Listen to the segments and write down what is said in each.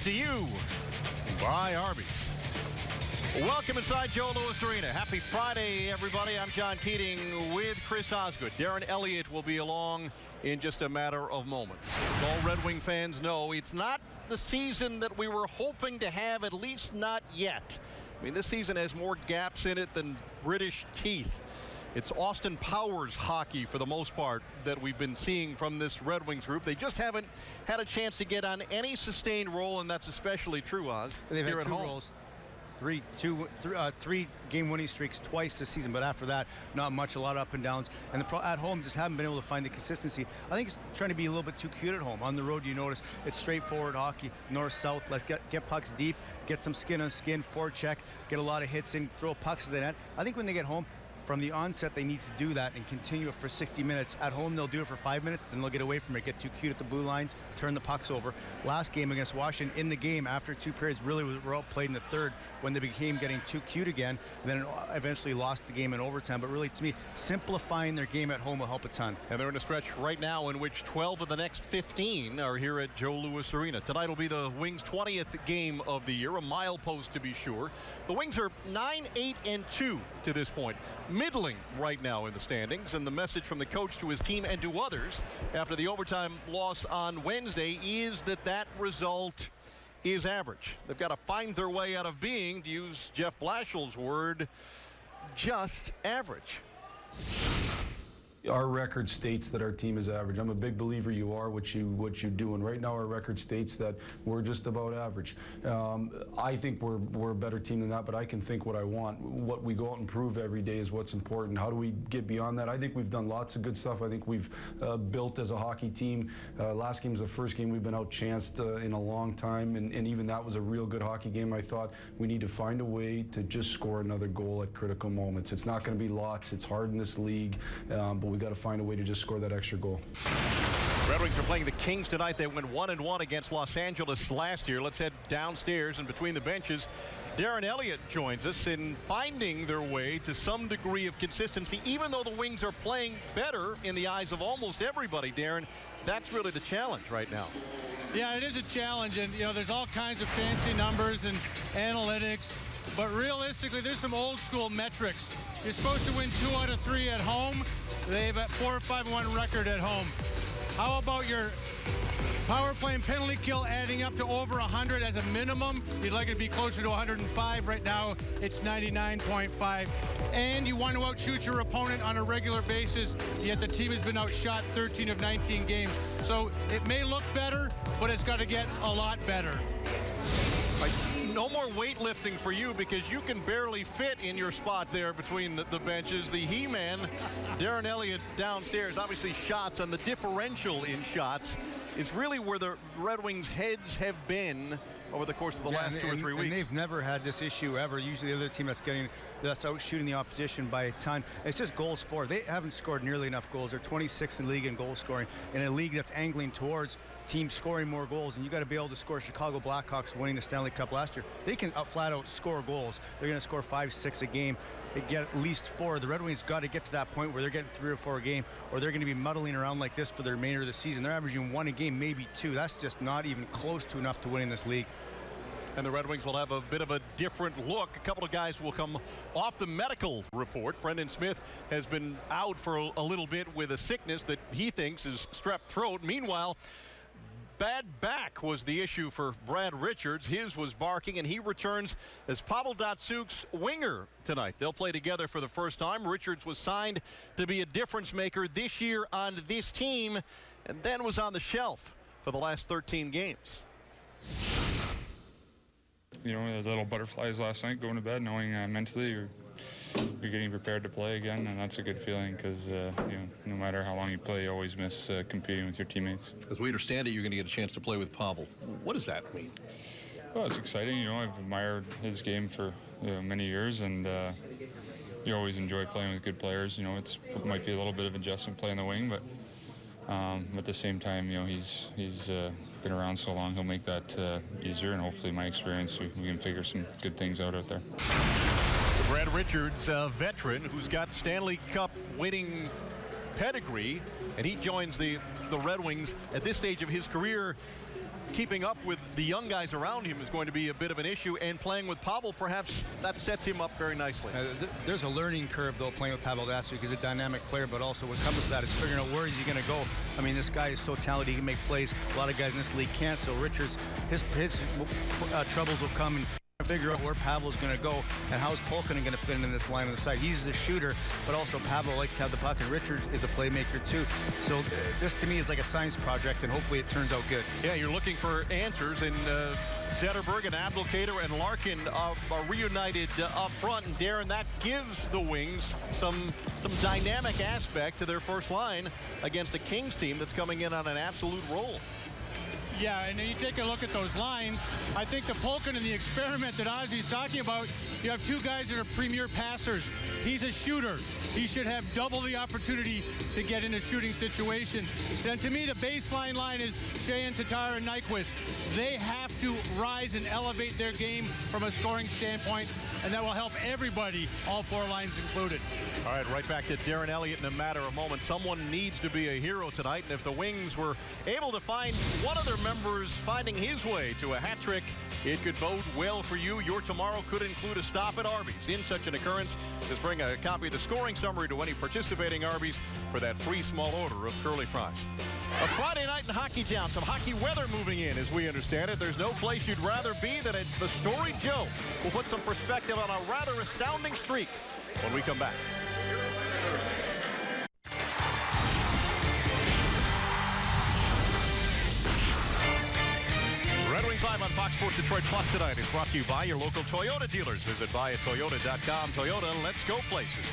to you by Arby's. Welcome inside Joe Louis Arena. Happy Friday, everybody. I'm John Keating with Chris Osgood. Darren Elliott will be along in just a matter of moments. As all Red Wing fans know, it's not the season that we were hoping to have, at least not yet. I mean, this season has more gaps in it than British teeth. It's Austin Powers hockey, for the most part, that we've been seeing from this Red Wings group. They just haven't had a chance to get on any sustained roll, and that's especially true, Oz, They've here had at two home. rolls. Three game winning streaks twice this season, but after that, not much, a lot of up and downs. And at home, just haven't been able to find the consistency. I think it's trying to be a little bit too cute at home. On the road, you notice it's straightforward hockey, north-south. Let's get pucks deep, get some skin on skin, forecheck, get a lot of hits in, throw pucks to the net. I think when they get home, from the onset, they need to do that and continue it for 60 minutes. At home, they'll do it for 5 minutes, then they'll get away from it, get too cute at the blue lines, turn the pucks over. Last game against Washington, in the game, after 2 periods, really were outplayed in the third when they became getting too cute again, and then eventually lost the game in overtime. But really, to me, simplifying their game at home will help a ton. And they're in a stretch right now in which 12 of the next 15 are here at Joe Louis Arena. Tonight will be the Wings' 20th game of the year, a milepost to be sure. The Wings are 9-8-2 to this point. Middling right now in the standings, and the message from the coach to his team and to others after the overtime loss on Wednesday is that result is average. They've got to find their way out of being, to use Jeff Blashill's word, just average. Our record states that our team is average. I'm a big believer you are what you do, and right now our record states that we're just about average. I think we're a better team than that, but I can think what I want. What we go out and prove every day is what's important. How do we get beyond that? I think we've done lots of good stuff. I think we've built as a hockey team. Last game was the first game we've been outchanced in a long time, and even that was a real good hockey game. I thought we need to find a way to just score another goal at critical moments. It's not going to be lots. It's hard in this league, but we've got to find a way to just score that extra goal. Red Wings are playing the Kings tonight. They went 1-1 against Los Angeles last year. Let's head downstairs and between the benches. Darren Elliott joins us in finding their way to some degree of consistency. Even though the Wings are playing better in the eyes of almost everybody, Darren, that's really the challenge right now. Yeah, it is a challenge, and there's all kinds of fancy numbers and analytics, but realistically, there's some old school metrics. You're supposed to win 2 out of 3 at home. They have a 4-5-1 record at home. How about your power play and penalty kill adding up to over 100 as a minimum? You'd like it to be closer to 105. Right now, it's 99.5. And you want to outshoot your opponent on a regular basis, yet the team has been outshot 13 of 19 games. So it may look better, but it's got to get a lot better. No more weightlifting for you because you can barely fit in your spot there between the benches. The He-Man, Darren Elliott downstairs. Obviously shots on the differential in shots is really where the Red Wings heads have been over the course of the last 2 or 3 weeks. And they've never had this issue ever. Usually the other team that's out shooting the opposition by a ton. It's just goals for. They haven't scored nearly enough goals. They're 26th in the league in goal scoring in a league that's angling towards teams scoring more goals, and you got to be able to score. Chicago Blackhawks winning the Stanley Cup last year, they can flat out score goals. They're going to score 5-6 a game. They get at least 4. The Red Wings got to get to that point where they're getting 3 or 4 a game, or they're going to be muddling around like this for the remainder of the season. They're averaging 1 a game, maybe 2. That's just not even close to enough to win in this league. And the Red Wings will have a bit of a different look. A couple of guys will come off the medical report. Brendan Smith has been out for a little bit with a sickness that he thinks is strep throat. Meanwhile, bad back was the issue for Brad Richards. His was barking, and he returns as Pavel Datsyuk's winger tonight. They'll play together for the first time. Richards was signed to be a difference maker this year on this team, and then was on the shelf for the last 13 games. The little butterflies last night going to bed, knowing mentally you're getting prepared to play again, and that's a good feeling because no matter how long you play, you always miss competing with your teammates. As we understand it, you're going to get a chance to play with Pavel. What does that mean? Well, it's exciting. I've admired his game for many years, and you always enjoy playing with good players. It might be a little bit of adjustment playing the wing, but at the same time, he's been around so long, he'll make that easier, and hopefully my experience, we can figure some good things out there. Brad Richards, a veteran who's got Stanley Cup winning pedigree, and he joins the Red Wings at this stage of his career. keeping up with the young guys around him is going to be a bit of an issue, and playing with Pavel, perhaps that sets him up very nicely. There's a learning curve, though, playing with Pavel Datsyuk. He's a dynamic player, but also what comes to that is figuring out where is he going to go. I mean, this guy is so talented. He can make plays. A lot of guys in this league can't. So Richards, his troubles will come and figure out where Pavel's going to go and how's Polkinen going to fit in this line on the side. He's the shooter, but also Pavel likes to have the puck, and Richard is a playmaker too. So this to me is like a science project, and hopefully it turns out good. Yeah, you're looking for answers, and Zetterberg and Abdelkader and Larkin are reunited up front, and Darren, that gives the Wings some dynamic aspect to their first line against a Kings team that's coming in on an absolute roll. Yeah, and you take a look at those lines. I think the Polkin and the experiment that Ozzy's talking about, you have two guys that are premier passers. He's a shooter. He should have double the opportunity to get in a shooting situation. Then to me, the baseline line is Sheahan, Tatar, and Nyquist. They have to rise and elevate their game from a scoring standpoint, and that will help everybody, all four lines included. All right, right back to Darren Elliott in a matter of moments. Someone needs to be a hero tonight, and if the Wings were able to find one of their members finding his way to a hat trick, it could bode well for you. Your tomorrow could include a stop at Arby's. In such an occurrence, just bring a copy of the scoring summary to any participating Arby's for that free small order of curly fries. A Friday night in Hockey Town. Some hockey weather moving in, as we understand it. There's no place you'd rather be than at the Story Joe. We'll put some perspective on a rather astounding streak when we come back. Red Wings Live on Fox Sports Detroit Plus tonight is brought to you by your local Toyota dealers. Visit buyatoyota.com. Toyota, let's go places.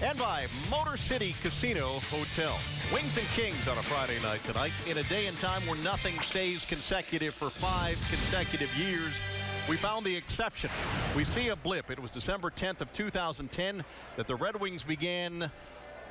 And by Motor City Casino Hotel. Wings and Kings on a Friday night tonight. In a day and time where nothing stays consecutive for 5 consecutive years, we found the exception. We see a blip. It was December 10th of 2010 that the Red Wings began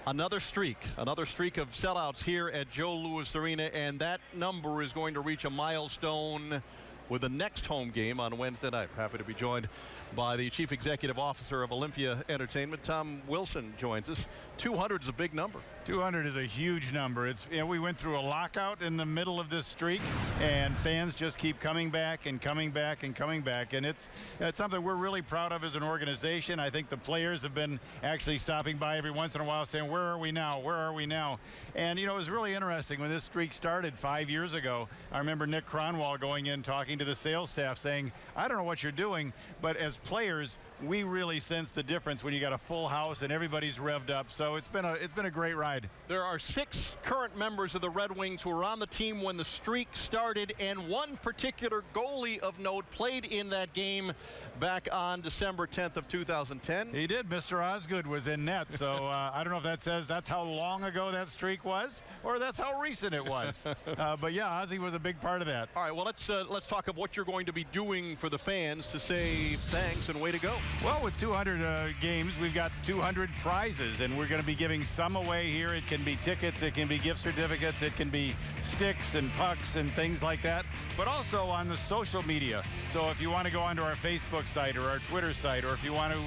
another streak of sellouts here at Joe Louis Arena, and that number is going to reach a milestone with the next home game on Wednesday night. Happy to be joined by the Chief Executive Officer of Olympia Entertainment. Tom Wilson joins us. 200 is a big number. 200 is a huge number. It's, you know, we went through a lockout in the middle of this streak, and fans just keep coming back and coming back and coming back, and it's something we're really proud of as an organization. I think the players have been actually stopping by every once in a while saying, where are we now? Where are we now? And, you know, it was really interesting when this streak started 5 years ago. I remember Nick Cronwall going in talking to the sales staff saying, I don't know what you're doing, but as players, we really sense the difference when you got a full house and everybody's revved up. So it's been a great ride. There are 6 current members of the Red Wings who were on the team when the streak started, and one particular goalie of note played in that game back on December 10th of 2010. He did. Mr. Osgood was in net. So I don't know if that says that's how long ago that streak was, or that's how recent it was. But yeah, Ozzy was a big part of that. All right, well, let's talk of what you're going to be doing for the fans to say thanks and way to go. Well, with 200 games, we've got 200 prizes, and we're going to be giving some away here. It can be tickets, it can be gift certificates, it can be sticks and pucks and things like that, but also on the social media. So if you want to go onto our Facebook site or our Twitter site, or if you want to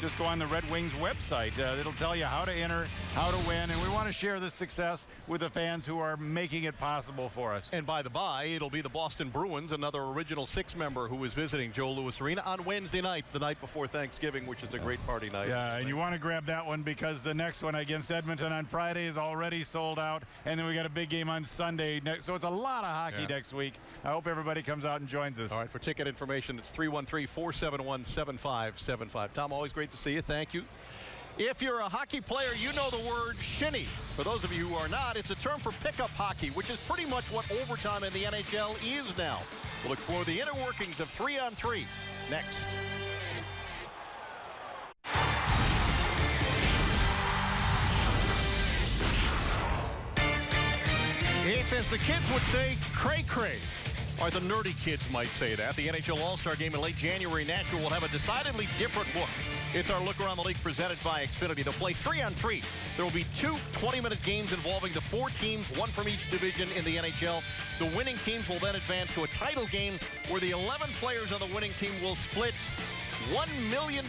just go on the Red Wings website, it'll tell you how to enter, how to win, and we want to share this success with the fans who are making it possible for us. And by the by, it'll be the Boston Bruins, another Original Six member who is visiting Joe Louis Arena on Wednesday night, the night before Thanksgiving, which is a great party night. Yeah, and you want to grab that one because the next one against Edmonton on Friday is already sold out, and then we got a big game on Sunday. So it's a lot of hockey next week. I hope everybody comes out and joins us. All right, for ticket information, it's 313-471-7575. Tom, always great to see you. Thank you. If you're a hockey player, you know the word shinny. For those of you who are not, it's a term for pickup hockey, which is pretty much what overtime in the NHL is now. We'll explore the inner workings of 3-on-3 next. It's, as the kids would say, cray-cray. Or the nerdy kids might say that. The NHL All-Star Game in late January in Nashville will have a decidedly different look. It's our look around the league presented by Xfinity. They'll play 3-on-3. There will be 2 20-minute games involving the 4 teams, 1 from each division in the NHL. The winning teams will then advance to a title game where the 11 players on the winning team will split $1 million.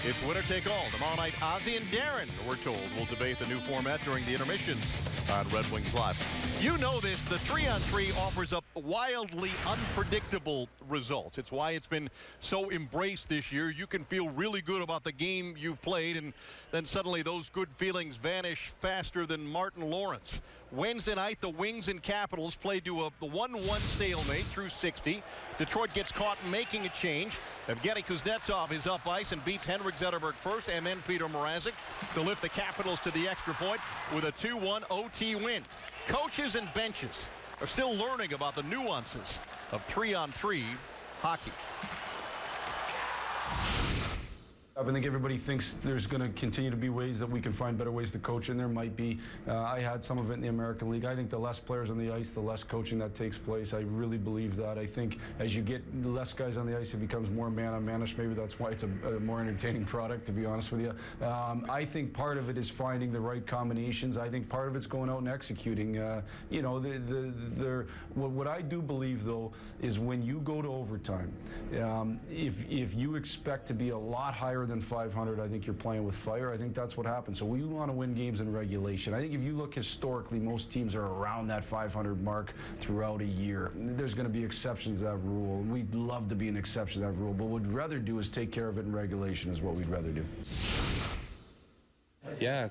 It's winner take all. Tomorrow night, Ozzie and Darren, we're told, will debate the new format during the intermissions on Red Wings Live. You know this, the 3-on-3 offers up wildly unpredictable results. It's why it's been so embraced this year. You can feel really good about the game you've played, and then suddenly those good feelings vanish faster than Martin Lawrence. Wednesday night, the Wings and Capitals played to a 1-1 stalemate through 60. Detroit gets caught making a change. Evgeny Kuznetsov is up ice and beats Henrik Zetterberg first, and then Peter Mrazek to lift the Capitals to the extra point with a 2-1 OT win. Coaches and benches are still learning about the nuances of 3-on-3 hockey. I think everybody thinks there's going to continue to be ways that we can find better ways to coach, and there might be. I had some of it in the American League. I think the less players on the ice, the less coaching that takes place. I really believe that. I think as you get less guys on the ice, it becomes more man-on-manish. Maybe that's why it's a more entertaining product, to be honest with you. I think part of it is finding the right combinations. I think part of it's going out and executing. You know, what I do believe, though, is when you go to overtime, if you expect to be a lot higher than 500, I think you're playing with fire. I think that's what happens. So we want to win games in regulation. I think if you look historically, most teams are around that 500 mark throughout a year. There's going to be exceptions to that rule, and we'd love to be an exception to that rule, but what we'd rather do is take care of it in regulation is what we'd rather do. Yeah,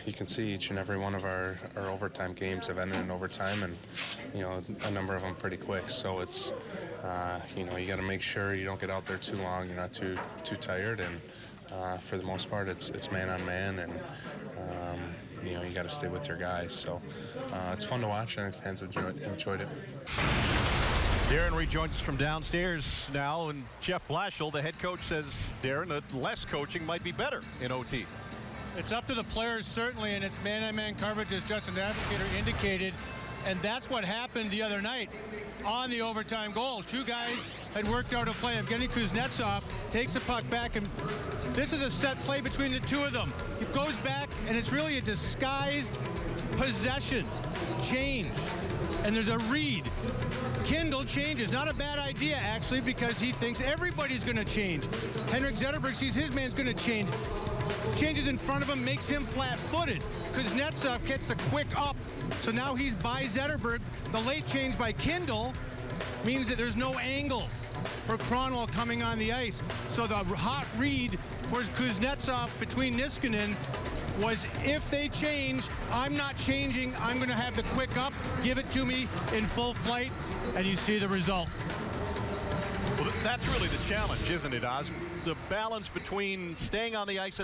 you can see each and every one of our overtime games have ended in overtime, and, you know, a number of them pretty quick. So it's, you know, you got to make sure you don't get out there too long, you're not too tired, and for the most part, it's man on man, and, you know, you got to stay with your guys. So it's fun to watch, and I think fans have enjoyed it. Darren rejoins us from downstairs now, and Jeff Blashill, the head coach, says, Darren, that less coaching might be better in OT. It's up to the players, certainly, and it's man-on-man coverage, as Justin Advocator indicated. And that's what happened the other night on the overtime goal. Two guys had worked out a play. Evgeny Kuznetsov takes the puck back, and this is a set play between the two of them. He goes back, and it's really a disguised possession change. And there's a read. Kindle changes. Not a bad idea, actually, because he thinks everybody's going to change. Henrik Zetterberg sees his man's going to change. Changes in front of him, makes him flat-footed. Kuznetsov gets the quick up, so now he's by Zetterberg. The late change by Kindle means that there's no angle for Kronwall coming on the ice. So the hot read for Kuznetsov between Niskanen was, if they change, I'm not changing. I'm going to have the quick up, give it to me in full flight, and you see the result. Well, that's really the challenge, isn't it, Oz? The balance between staying on the ice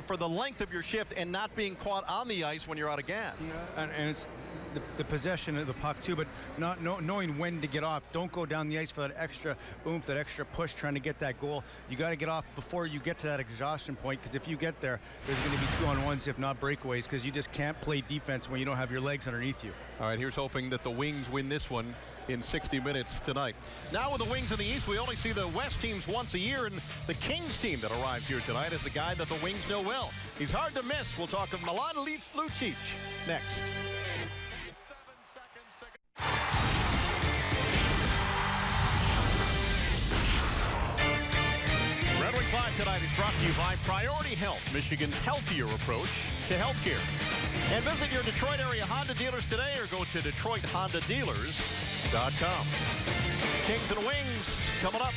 for the length of your shift and not being caught on the ice when you're out of gas. Yeah, and it's the possession of the puck too, but not knowing when to get off. Don't go down the ice for that extra oomph, that extra push trying to get that goal. You got to get off before you get to that exhaustion point, because if you get there, there's going to be 2-on-1s, if not breakaways, because you just can't play defense when you don't have your legs underneath you. All right, here's hoping that the Wings win this one in 60 minutes tonight. Now with the Wings in the East, we only see the West teams once a year, and the Kings team that arrives here tonight is a guy that the Wings know well. He's hard to miss. We'll talk of Milan Lucic next. Red Wings Live tonight is brought to you by Priority Health, Michigan's healthier approach to healthcare. And visit your Detroit area Honda dealers today, or go to DetroitHondaDealers.com. Kings and Wings coming up.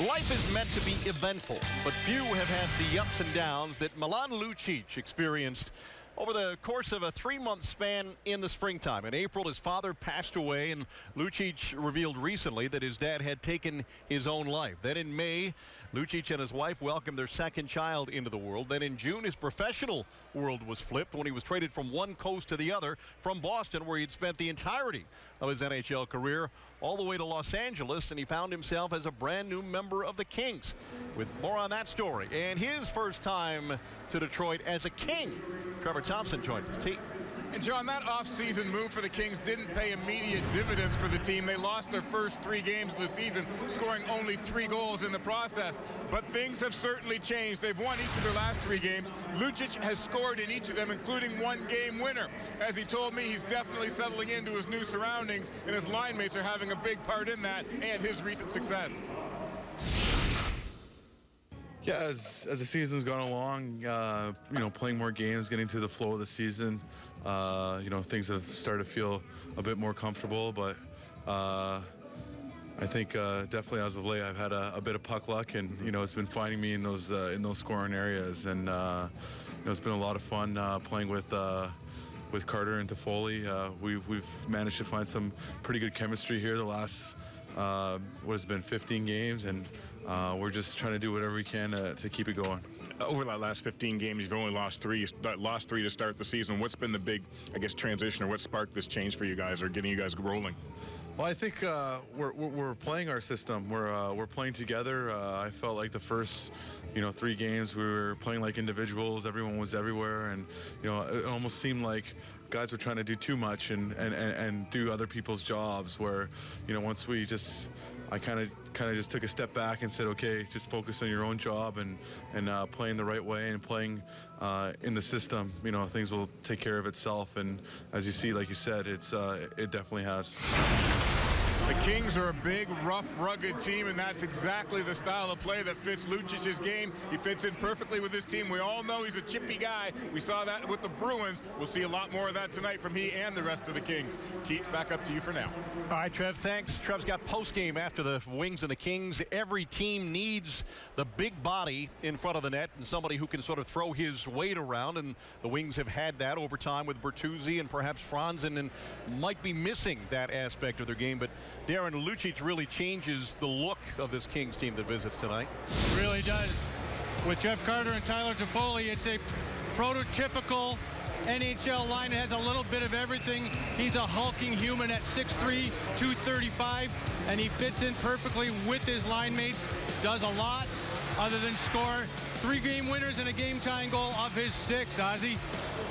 Life is meant to be eventful, but few have had the ups and downs that Milan Lucic experienced over the course of a 3-month span in the springtime. In April, his father passed away, and Lucic revealed recently that his dad had taken his own life. Then in May, Lucic and his wife welcomed their second child into the world. Then in June, his professional world was flipped when he was traded from one coast to the other, from Boston, where he'd spent the entirety of his NHL career, all the way to Los Angeles, and he found himself as a brand new member of the Kings. With more on that story and his first time to Detroit as a King, Trevor Thompson joins us. T. And John, that offseason move for the Kings didn't pay immediate dividends for the team. They lost their first 3 games of the season, scoring only 3 goals in the process. But things have certainly changed. They've won each of their last 3 games. Lucic has scored in each of them, including 1 game winner. As he told me, he's definitely settling into his new surroundings, and his line mates are having a big part in that and his recent success. Yeah, as the season's gone along, playing more games, getting to the flow of the season, things have started to feel a bit more comfortable. But I think definitely as of late, I've had a bit of puck luck, and it's been finding me in those scoring areas, and it's been a lot of fun playing with Carter and Toffoli. We've managed to find some pretty good chemistry here the last what has been 15 games, and we're just trying to do whatever we can to keep it going. Over that last 15 games, you've only lost three to start the season. What's been the big, transition, or what sparked this change for you guys, or getting you guys rolling? Well, I think we're playing our system. We're playing together. I felt like the first 3 games we were playing like individuals. Everyone was everywhere, and it almost seemed like guys were trying to do too much and do other people's jobs. Where once I kind of just took a step back and said, okay, just focus on your own job and playing the right way and playing in the system. Things will take care of itself. And as you see, like you said, it definitely has. The Kings are a big, rough, rugged team, and that's exactly the style of play that fits Lucic's game. He fits in perfectly with this team. We all know he's a chippy guy. We saw that with the Bruins. We'll see a lot more of that tonight from he and the rest of the Kings. Keats, back up to you for now. All right, Trev, thanks. Trev's got post-game after the Wings and the Kings. Every team needs the big body in front of the net and somebody who can sort of throw his weight around, and the Wings have had that over time with Bertuzzi and perhaps Franzen, and might be missing that aspect of their game. But Darren, Lucic really changes the look of this Kings team that visits tonight. Really does. With Jeff Carter and Tyler Toffoli, it's a prototypical NHL line that has a little bit of everything. He's a hulking human at 6'3", 235, and he fits in perfectly with his line mates. Does a lot other than score 3 game winners and a game-tying goal of his 6, Ozzy.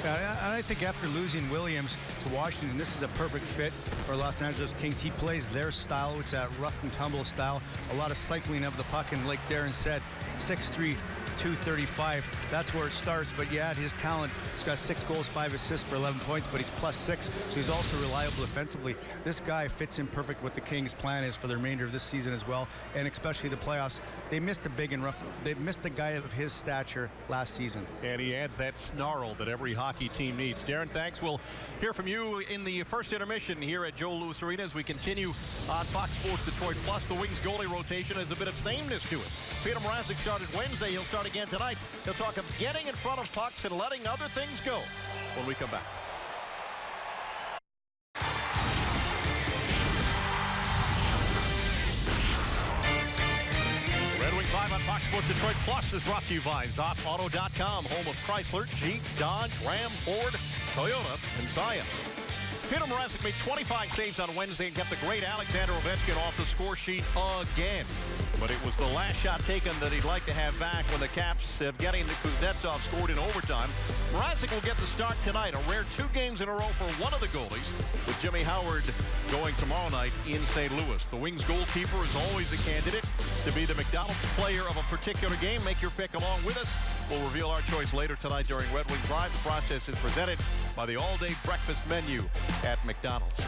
Yeah, and I think after losing Williams to Washington, this is a perfect fit for Los Angeles Kings. He plays their style, which is that rough and tumble style. A lot of cycling of the puck, and like Darren said, 6'3", 235. That's where it starts. But yeah, his talent. He's got 6 goals, 5 assists for 11 points, but he's +6, so he's also reliable defensively. This guy fits in perfect what the Kings' plan is for the remainder of this season as well, and especially the playoffs. They missed a big and rough. They missed a guy of his stature last season. And he adds that snarl that every hockey team needs. Darren, thanks. We'll hear from you in the first intermission here at Joe Louis Arena as we continue on Fox Sports Detroit Plus. The Wings goalie rotation has a bit of sameness to it. Peter Mrazek started Wednesday. He'll start again tonight. He'll talk of getting in front of pucks and letting other things go when we come back. Red Wings Live on Fox Sports Detroit Plus is brought to you by ZopAuto.com, home of Chrysler, Jeep, Dodge, Ram, Ford, Toyota, and Scion. Peter Mrazek made 25 saves on Wednesday and kept the great Alexander Ovechkin off the score sheet again. But it was the last shot taken that he'd like to have back when the Caps, Evgeny Kuznetsov, scored in overtime. Mrazek will get the start tonight, a rare 2 games in a row for one of the goalies, with Jimmy Howard going tomorrow night in St. Louis. The Wings goalkeeper is always a candidate to be the McDonald's player of a particular game. Make your pick along with us. We'll reveal our choice later tonight during Red Wings Live. The process is presented by the all-day breakfast menu at McDonald's.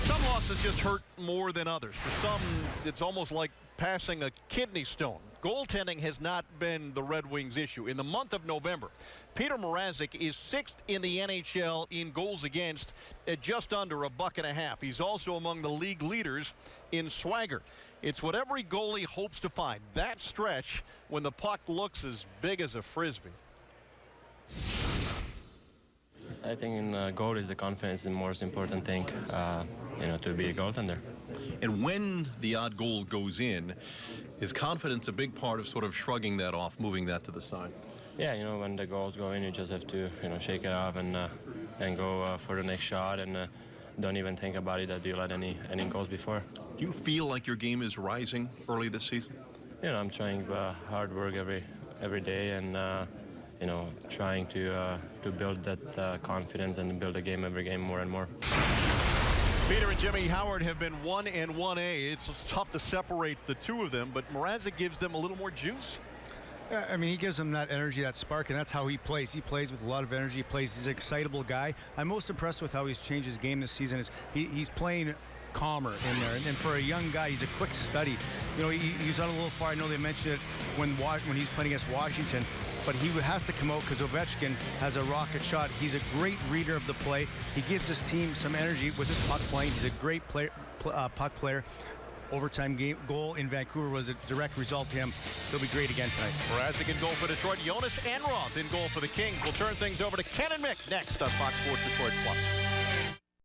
Some losses just hurt more than others. For some, it's almost like passing a kidney stone. Goaltending has not been the Red Wings' issue. In the month of November, Peter Mrazek is 6th in the NHL in goals against at just under $1.50. He's also among the league leaders in swagger. It's what every goalie hopes to find, that stretch when the puck looks as big as a frisbee. I think in goal is the confidence is the most important thing, to be a goaltender. And when the odd goal goes in, is confidence a big part of sort of shrugging that off, moving that to the side? Yeah, when the goals go in, you just have to, shake it off and go for the next shot, and don't even think about it that you let any goals before. Do you feel like your game is rising early this season? I'm trying hard work every day, and trying to build that confidence and build the game every game more and more. Peter and Jimmy Howard have been 1 and 1A. It's tough to separate the two of them, but Mrazek gives them a little more juice. Yeah, I mean, he gives them that energy, that spark, and that's how he plays. He plays with a lot of energy. He's an excitable guy. I'm most impressed with how he's changed his game this season. He's playing calmer in there. And for a young guy, he's a quick study. You know, he's out a little far. I know they mentioned it when he's playing against Washington, but he has to come out because Ovechkin has a rocket shot. He's a great reader of the play. He gives his team some energy with his puck playing. He's a great puck player. Overtime goal in Vancouver was a direct result to him. He'll be great again tonight. Mrazek in goal for Detroit. Jonas Enroth in goal for the Kings. We'll turn things over to Ken and Mick next on Fox Sports Detroit Plus.